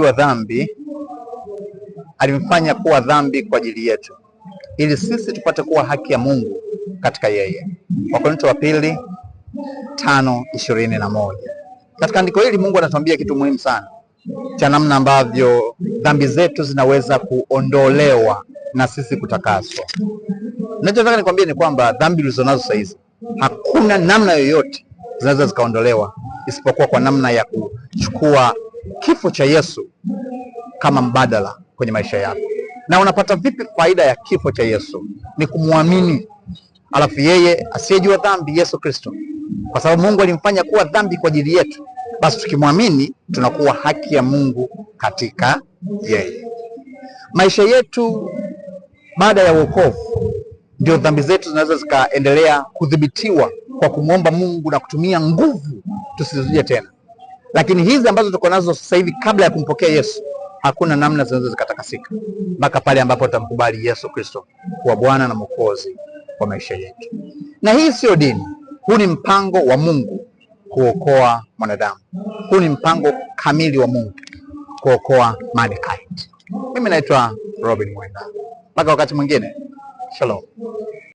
wa dhambi alimfanya kuwa dhambi kwa ajili yetu, ili sisi tupate kuwa haki ya Mungu katika yeye. Wakorintho wa pili 5:21. Katika andiko hili Mungu anatuambia kitu muhimu sana cha namna ambavyo dhambi zetu zinaweza kuondolewa na sisi kutakaswa. Ninachotaka nikwambie ni kwamba dhambi ulizonazo sasa hizi hakuna namna yoyote zinaweza zikaondolewa isipokuwa kwa namna ya kuchukua kifo cha Yesu kama mbadala kwenye maisha yako. Na unapata vipi faida ya kifo cha Yesu? Ni kumwamini. Alafu yeye asiyejua dhambi, Yesu Kristo, kwa sababu Mungu alimfanya kuwa dhambi kwa ajili yetu, basi tukimwamini tunakuwa haki ya Mungu katika yeye. Maisha yetu baada ya wokovu, ndio dhambi zetu zinaweza zikaendelea kudhibitiwa kwa kumwomba Mungu na kutumia nguvu tusizije tena. Lakini hizi ambazo tuko nazo sasa hivi kabla ya kumpokea Yesu, hakuna namna zinaweza zikatakasika mpaka pale ambapo tutamkubali Yesu Kristo kuwa Bwana na Mwokozi wa maisha yetu. Na hii sio dini, huu ni mpango wa Mungu kuokoa mwanadamu. Huu ni mpango kamili wa Mungu kuokoa mankind. Mimi naitwa Robin Mwenda. Mpaka wakati mwingine, shalom.